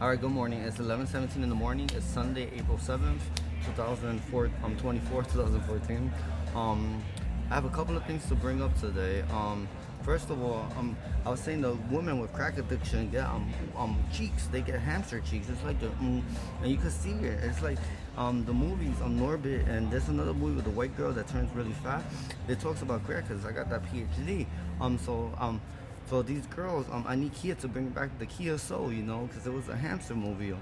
All right, good morning. It's 11:17 in the morning. It's Sunday, April 7th, 2004. 2014. Um, I have a couple of things to bring up today. First of all, I was saying the women with crack addiction get cheeks. They get hamster cheeks. It's like and you can see it. It's like the movies Norbit, and there's another movie with the white girl that turns really fat. It talks about crack because I got that PhD. So these girls, I need Kia to bring back the Kia Soul, because it was a hamster movie.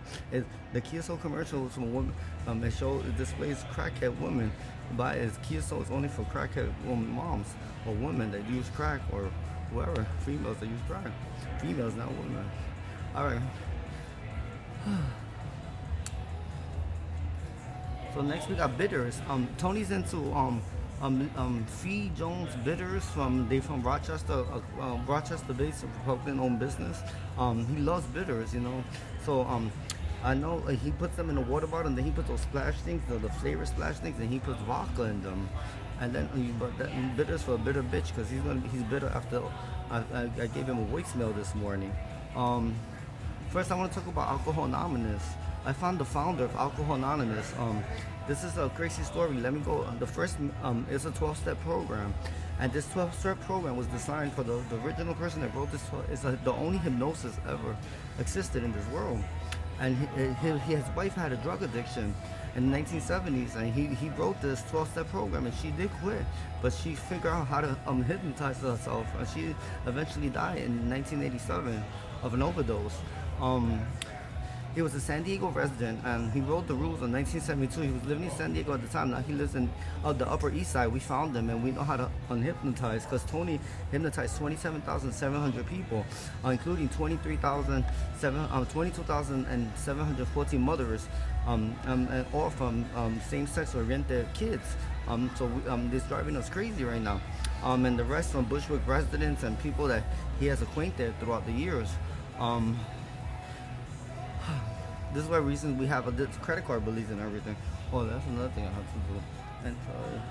The Kia Soul commercial was from a woman. It displays crackhead women. But it's Kia Soul is only for crackhead woman moms or women that use crack or whoever, females that use crack. Females, not women. All right. So next we got bitters. Tony's into Fee Jones Bitters from Rochester, Rochester-based Republican-owned business. He loves bitters, So I know he puts them in a water bottle, and then he puts those splash things, the flavor splash things, and he puts vodka in them. And then but that bitters for a bitter bitch because he's bitter after I gave him a voicemail this morning. First I want to talk about Alcohol Anonymous. I found the founder of Alcohol Anonymous. This is a crazy story. Let me go. The first is a 12-step program, and this 12-step program was designed for the original person that wrote this. It's the only hypnosis ever existed in this world. And his wife had a drug addiction in the 1970s, and he wrote this 12-step program, and she did quit, but she figured out how to hypnotize herself, and she eventually died in 1987 of an overdose. He was a San Diego resident, and he wrote the rules in 1972. He was living in San Diego at the time. Now he lives in the Upper East Side. We found him, and we know how to unhypnotize because Tony hypnotized 27,700 people, including 22,714 mothers, and all from same-sex oriented kids. This driving us crazy right now. And the rest from Bushwick residents and people that he has acquainted throughout the years. This is why reasons we have a credit card beliefs and everything. Oh, that's another thing I have to do. Anti-torch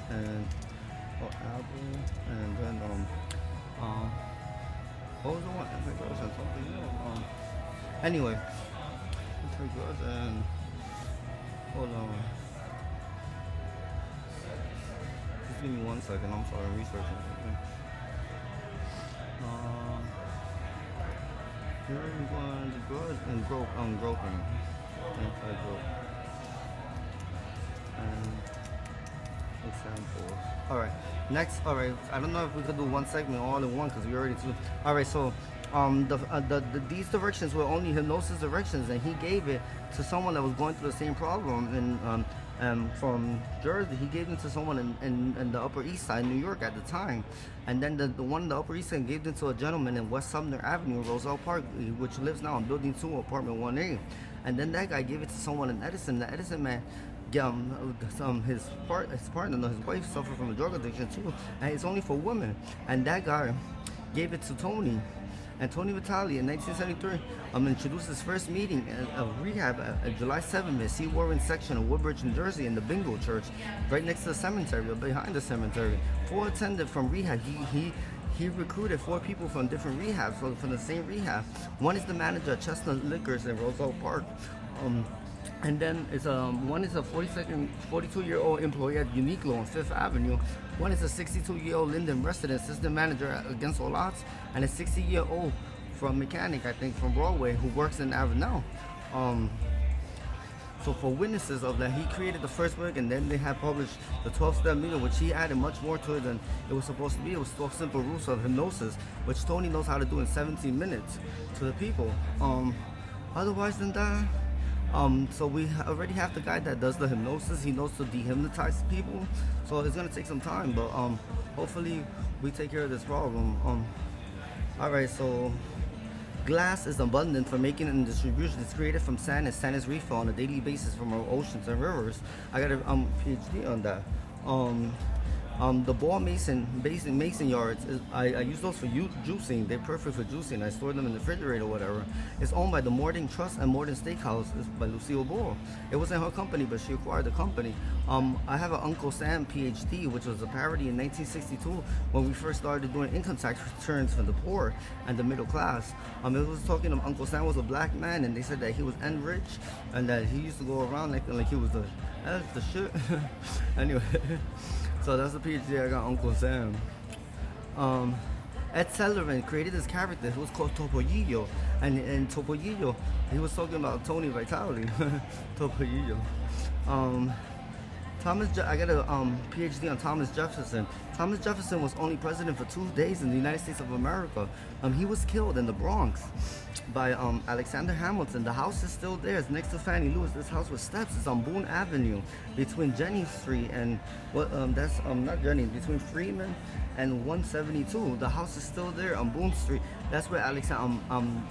and Apple, and then what was the one? Anti-grudge and something else. Anyway, anti-grudge and hold on. Just give me 1 second. I'm sorry, I'm researching something. Hearing one, the grudge and groping, anti-grope, and examples. All right, next. All right, I don't know if we could do one segment all in one because we already do. All right, so these directions were only hypnosis directions, and he gave it to someone that was going through the same problem, and from Jersey, he gave them to someone in the Upper East Side, New York at the time. And then the one in the Upper East Side gave them to a gentleman in West Sumner Avenue, Roselle Park, which lives now in Building 2, Apartment 1A. And then that guy gave it to someone in Edison. The Edison man, his partner, his wife suffered from a drug addiction too, and it's only for women. And that guy gave it to Tony. And Tony Vitale in 1973 introduced his first meeting of rehab at July 7th at C. Warren section of Woodbridge, New Jersey, in the Bingo Church, right next to the cemetery or behind the cemetery. 4 attended from rehab. He recruited 4 people from different rehabs, from the same rehab. One is the manager at Chestnut Liquors in Roselle Park. And then one is a 42-year-old employee at Uniqlo on 5th Avenue. One is a 62-year-old Linden resident, assistant manager at Against All Odds, and a 60-year-old from mechanic, I think, from Broadway, who works in Avenel. So for witnesses of that, he created the first book, and then they have published the 12-step meter, which he added much more to it than it was supposed to be. It was 12 simple rules of hypnosis, which Tony knows how to do in 17 minutes to the people. Otherwise than that, so we already have the guy that does the hypnosis. He knows to dehypnotize people. So it's gonna take some time, but hopefully we take care of this problem. All right, so glass is abundant for making and distribution. It's created from sand, and sand is refill on a daily basis from our oceans and rivers. I got a PhD on that. The ball mason yards, I use those for juicing. They're perfect for juicing. I store them in the refrigerator or whatever. It's owned by the Morden Trust and Morden Steakhouse. It's by Lucille Ball. It wasn't her company, but she acquired the company. I have an Uncle Sam PhD, which was a parody in 1962 when we first started doing income tax returns for the poor and the middle class. It was talking of Uncle Sam was a black man, and they said that he was rich and that he used to go around like he was the shit. Anyway. So that's the PhD I got, Uncle Sam. Ed Sullivan created this character who was called Topollillo. And in Topollillo, he was talking about Tony Vitale. Topollillo. I got a PhD on Thomas Jefferson. Thomas Jefferson was only president for 2 days in the United States of America. He was killed in the Bronx by Alexander Hamilton. The house is still there. It's next to Fannie Lewis. This house with steps. It's on Boone Avenue between Jennings Street and not Jennings, between Freeman and 172. The house is still there on Boone Street. That's where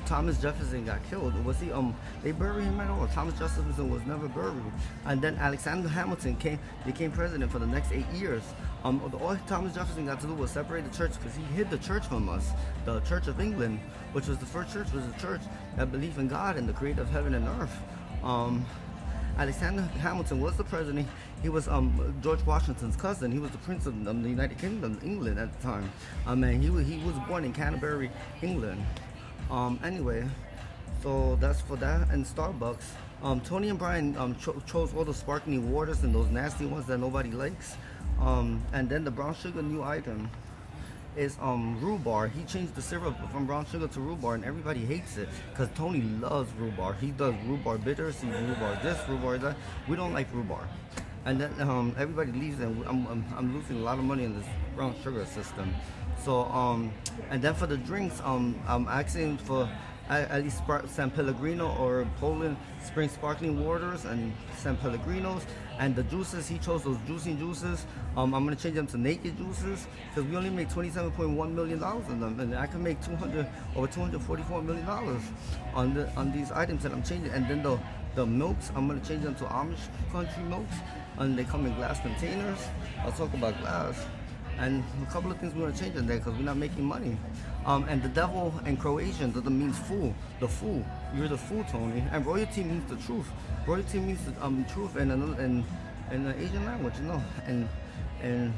Thomas Jefferson got killed. Was he they buried him at all? Thomas Jefferson was never buried. And then Alexander Hamilton became president for the next 8 years. All Thomas Jefferson got to do was separate the church because he hid the church from us. The Church of England, which was the first church, was a church that believed in God and the creator of heaven and earth. Alexander Hamilton was the president. He was George Washington's cousin. He was the prince of the United Kingdom, England at the time. And he was born in Canterbury, England. Anyway, so that's for that. And Starbucks. Tony and Brian chose all the sparkling waters and those nasty ones that nobody likes. And then the brown sugar new item is rhubarb. He changed the syrup from brown sugar to rhubarb, and everybody hates it because Tony loves rhubarb. He does rhubarb bitters, he rhubarb this, rhubarb that. We don't like rhubarb, and then everybody leaves, and I'm losing a lot of money in this brown sugar system. So and then for the drinks, I'm asking for at least San Pellegrino or Poland Spring sparkling waters and San Pellegrinos. And the juices, he chose those juicing juices. I'm gonna change them to naked juices because we only make $27.1 million in them, and I can make over $244 million on these items that I'm changing. And then the milks, I'm gonna change them to Amish country milks, and they come in glass containers. I'll talk about glass. And a couple of things we want to change in there because we're not making money. And the devil in Croatian doesn't mean fool. The fool. You're the fool, Tony. And royalty means the truth. Royalty means the truth in an Asian language, you know. And in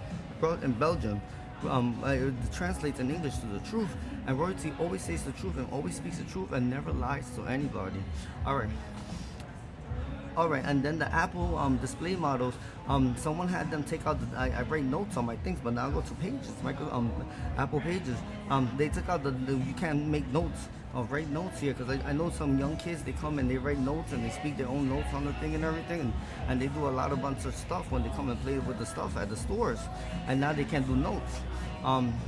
Belgium, it translates in English to the truth. And royalty always says the truth and always speaks the truth and never lies to anybody. All right, and then the Apple display models. Someone had them take out. I write notes on my things, but now I go to Pages, Apple Pages. They took out you can't make notes or write notes here because I know some young kids. They come and they write notes and they speak their own notes on the thing and everything, and they do a bunch of stuff when they come and play with the stuff at the stores. And now they can't do notes.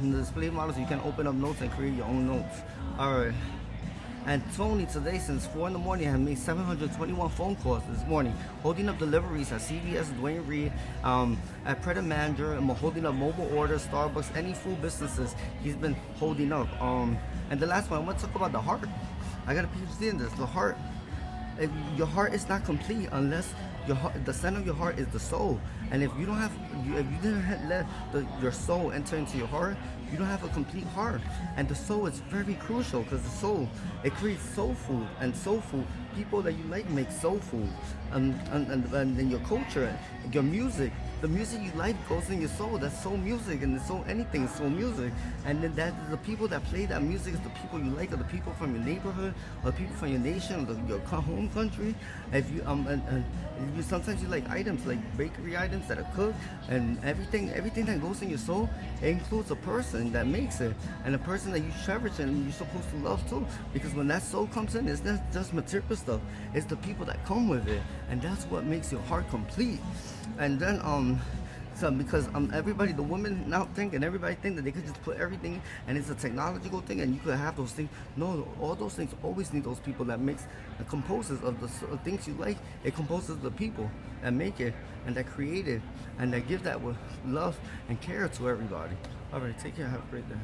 In the display models, you can open up notes and create your own notes. All right. And Tony today, since 4 in the morning, has made 721 phone calls this morning, holding up deliveries at CVS, Dwayne Reed, at Pret a Manger, and holding up mobile orders, Starbucks, any food businesses he's been holding up. And the last one, I want to talk about the heart. I got a PhD in this. The heart. Your heart is not complete unless the center of your heart is the soul. And if you didn't let your soul enter into your heart, you don't have a complete heart. And the soul is very crucial because the soul, it creates soul food, and soul food, people that you like make soul food. And then your culture, your music, the music you like goes in your soul. That's soul music, and it's soul anything is soul music. And then the people that play that music is the people you like, or the people from your neighborhood, or the people from your nation, or your home country. If you sometimes you like items like bakery items that are cooked, and everything that goes in your soul, it includes a person that makes it, and a person that you cherish and you're supposed to love too. Because when that soul comes in, it's not just material stuff, it's the people that come with it, and that's what makes your heart complete. And then because everybody, the women now think, and everybody think that they could just put everything and it's a technological thing and you could have those things. No, all those things always need those people that makes and composes of the things you like. It composes the people that make it and that create it and that give that with love and care to everybody. All right, take care. Have a great day.